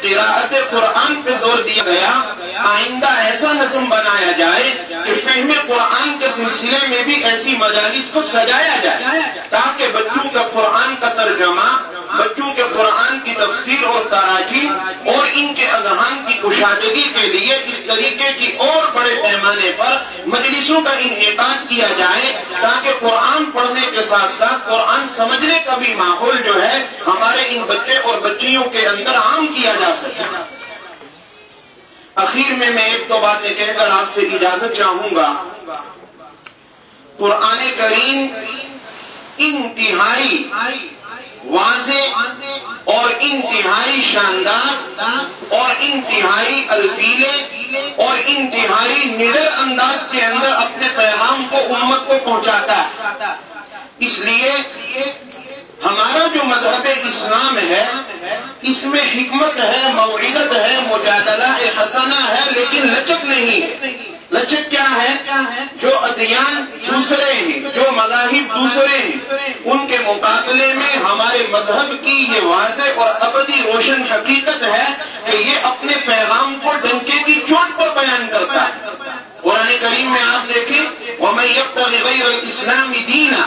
قراءت قرآن پہ زور دیا گیا، آئندہ ایسا نظم بنایا جائے کہ فہم قرآن کے سلسلے میں بھی ایسی مجالس کو سجایا جائے تاکہ بچوں کا قرآن کا ترجمہ، بچوں کے قرآن کی تفسیر اور تراجم اور ان کے اذہان کی کشادگی کے لیے اس طریقے کی اور بڑے پیمانے پر مجلسوں کا انعقاد کیا جائے تاکہ قرآن پڑھنے کے ساتھ ساتھ قرآن سمجھنے کا بھی ماحول جو ہے ہمارے ان بچے اور بچیوں کے اندر عام کیا جا سکے۔ اخیر میں ایک دو باتیں کہہ کر آپ سے اجازت چاہوں گا۔ قرآن کریم انتہائی واضح اور انتہائی شاندار اور انتہائی البیلے اور انتہائی نڈر انداز کے اندر اپنے پیغام کو امت کو پہنچاتا ہے۔ اس لیے ہمارا جو مذہب اسلام ہے اس میں حکمت ہے، موعظت ہے، مجادلہ حسنہ ہے، لیکن لچک نہیں ہے۔ لچک کیا ہے؟ جو ادیان دوسرے ہیں، جو مذاہب دوسرے ہیں، ان کے مقابلے میں ہمارے مذہب کی یہ واضح اور ابدی روشن حقیقت ہے کہ یہ اپنے پیغام کو ڈنکے کی چوٹ پر بیان کرتا ہے۔ قرآن کریم میں آپ دیکھیں وَمَن يَبْتَغِ غَيْرَ الْإِسْلَامِ دِينًا،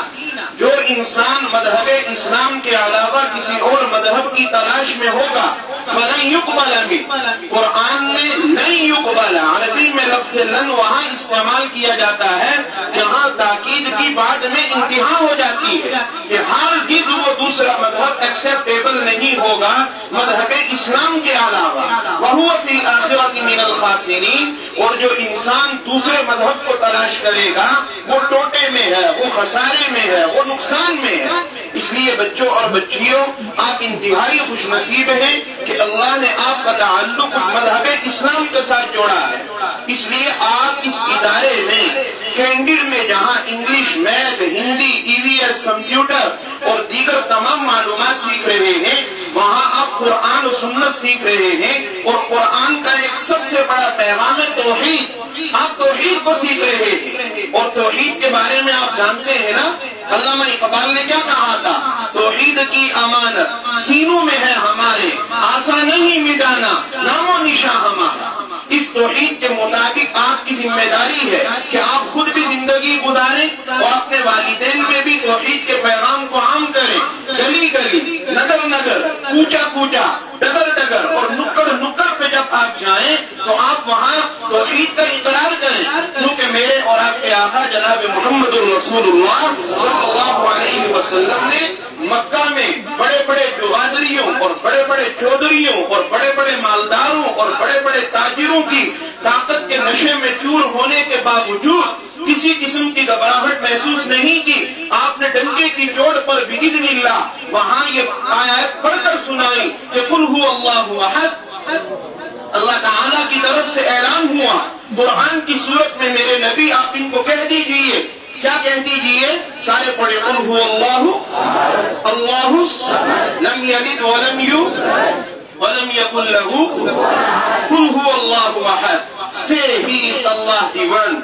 جو انسان مذہب اسلام کے علاوہ کسی اور مذہب کی تلاش میں ہوگا فَلَن يُقْبَلَ مِنْهُ، قرآن نے لن يقبل، عربی میں لفظ لن وہاں استعمال کیا جاتا ہے جہاں تاکید کی بعد میں انتہا ہو جاتی ہے کہ ہرگز وہ دوسرا مذہب ایکسیپٹیبل نہیں ہوگا مذہب اسلام کے علاوہ۔ وَهُوَ فِي الْآخِرَةِ مِنَ الْخَاسِرِينَ، اور جو انسان دوسرے مذہب کو تلاش کرے گا وہ ٹوٹے میں ہے، وہ خسارے میں ہے، وہ نقصان میں ہے۔ اس لیے بچوں اور بچیوں، آپ انتہائی خوش نصیب ہیں کہ اللہ نے آپ کا تعلق اس مذہب اسلام کے ساتھ جوڑا ہے۔ اس لیے آپ اس ادارے میں کینڈیڈ میں جہاں English, math, Hindi, EVS، computer اور دیگر تمام معلومات سیکھ رہے ہیں، وہاں آپ قرآن و سنت سیکھ رہے ہیں، اور قرآن کا ایک سب سے بڑا پیغام ہے توحید۔ آپ توحید کو سیکھ رہے ہیں، اور توحید کے بارے میں آپ جانتے ہیں نا، علامہ اقبال نے کیا کہا تھا؟ توحید کی امانت سینوں میں ہے ہمارے، آسان نہیں مٹانا نام و نشاں ہمارا۔ اس توحید کے مطابق آپ کی ذمہ داری ہے کہ آپ خود بھی زندگی گزاریں اور اپنے والدین میں بھی توحید کے پیغام کو عام کریں۔ گلی گلی، نگر نگر، کوچا کوچا، ڈگر ڈگر اور نکڑ نکڑ پہ جب آپ جائیں تو آپ وہاں توحید کا اقرار کریں، کیونکہ میرے اور آپ کے آقا جناب محمد الرسول اللہ صلی اللہ علیہ وسلم نے مکہ میں بڑے بڑے جوادریوں اور بڑے بڑے چودھریوں اور بڑے بڑے مالداروں اور بڑے بڑے تاجروں کی طاقت کے نشے میں چور ہونے کے باوجود کسی قسم کی گھبراہٹ محسوس نہیں کی۔ آپ نے ڈنکے کی چوٹ پر بِإِذْنِ اللہ وہاں یہ آیت پڑھ کر سنائی کہ قُلْ هُوَ اللَّهُ أَحَدٌ، اللہ تعالیٰ کی طرف سے اعلان ہوا قرآن کی صورت میں، میرے نبی آپ ان کو کہہ دیجئے، کیا کہہ دیجئے؟ سارے پڑھے قُلْ هُوَ اللَّهُ اللَّهُ الصَّمَدُ لَمْ يَلِدْ وَلَمْ يُولَدْ وَلَمْ يَكُنْ لَهُ قُلْ هُوَ اللَّهُ أَحَدٌ، say he is Allah the one۔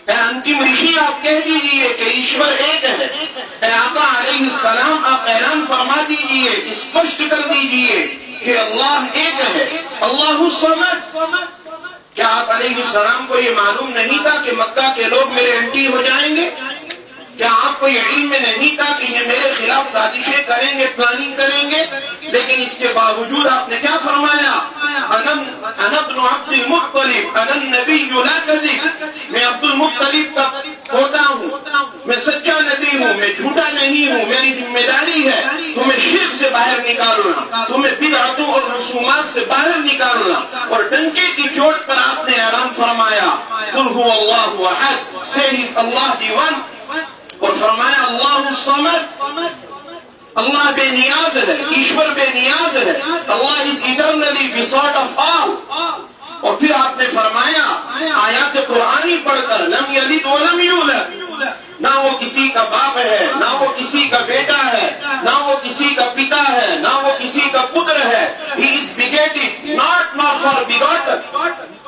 اے انتم رشی آپ کہہ دیجئے کہ ایشور ایک ہے۔ اے آقا علیہ السلام آپ اعلان فرما دیجئے، اسپشٹ کر دیجئے کہ اللہ ایک ہے، اللہ الصمد۔ کیا آپ علیہ السلام کو یہ معلوم نہیں تھا کہ مکہ کے لوگ میرے اینٹی ہو جائیں گے؟ کیا آپ کو یہ علم میں نہیں تھا کہ یہ میرے خلاف سازشیں کریں گے، پلاننگ کریں گے؟ لیکن اس کے باوجود آپ نے کیا فرمایا؟ انا ابن عبد المطلب انا النبی لا کذب، میں عبد المطلب کا پوتا ہوں، میں سچا نبی ہوں، میں جھوٹا نہیں ہوں۔ میری ذمہ داری ہے تمہیں شرک سے باہر نکالنا، تمہیں بدعتوں اور رسومات سے باہر نکالنا، اور ڈنکے کی چوٹ پر آپ نے اعلان فرمایا قل هو اللہ احد، say he is Allah the one، اور فرمایا اللہ الصمد، اللہ بے نیاز ہے، ایشور بے نیاز ہے، اللہ is eternally besought of all۔ اور پھر آپ نے فرمایا آیات قرآنی پڑھ کر لم یلد ولم یولد، نہ وہ کسی کا باپ ہے، نہ وہ کسی کا بیٹا ہے، نہ وہ کسی کا پتا ہے، نہ وہ کسی کا پتر ہے۔ He is begetted, not for begotten۔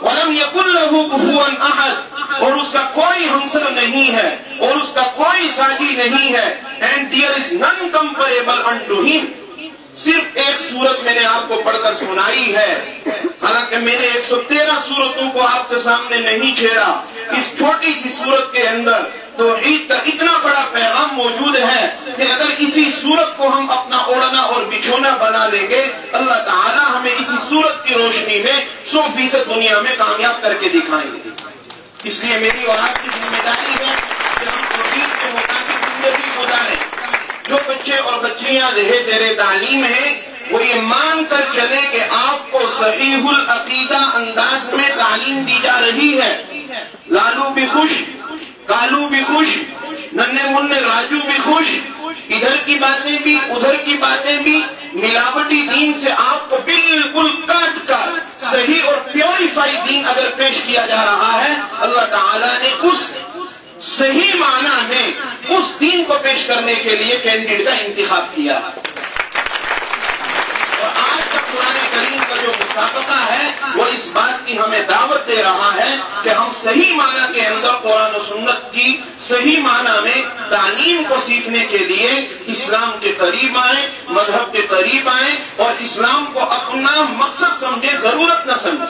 وَلَمْ يَكُنْ لَهُ كُفُوًا أَحَدٌ، اور اس کا کوئی ہمسر نہیں ہے اور اس کا کوئی ساجی نہیں ہے۔ And there is none comparable unto him۔ صرف ایک سورت میں نے آپ کو پڑھ کر سنائی ہے، حالانکہ میں نے 113 سورتوں کو آپ کے سامنے نہیں چھیڑا۔ اس چھوٹی سی سورت کے اندر توحید کا اتنا بڑا پیغام موجود ہے کہ اگر اسی سورت کو ہم اپنا اوڑھنا اور بچھونا بنا لیں گے، اللہ تعالی ہمیں اسی سورت کی روشنی میں 100% دنیا میں کامیاب کر کے دکھائیں گے۔ اس لیے میری اور آپ کی ذمہ داری ہے کہ ہم توحید کے مطابق زندگی گزاریں۔ جو بچے اور بچیاں زیر تعلیم ہیں وہ یہ مان کر چلے کہ آپ کو صحیح العقیدہ انداز میں تعلیم دی جا رہی ہے۔ لالو بھی خوش، کالو بھی خوش، ننھے منھے راجو بھی خوش، ادھر کی باتیں بھی ادھر کی باتیں بھی، ملاوٹی دین سے آپ کو بالکل کاٹ کر صحیح اور پیوریفائی دین اگر پیش کیا جا رہا ہے، اللہ تعالیٰ نے اس صحیح معنی میں اس دین کو پیش کرنے کے لیے کینڈیڈیٹ کا انتخاب کیا۔ اور آج کا قرآن کریم کا جو مسابقہ ہے وہ اس بات کی ہمیں دعوت دے رہا ہے کہ ہم صحیح معنی کے اندر قرآن و سنت کی صحیح معنی میں تعلیم کو سیکھنے کے لیے اسلام کے قریب آئیں، مذہب کے قریب آئیں اور اسلام کو اپنا مقصد سمجھیں، ضرورت نہ سمجھیں۔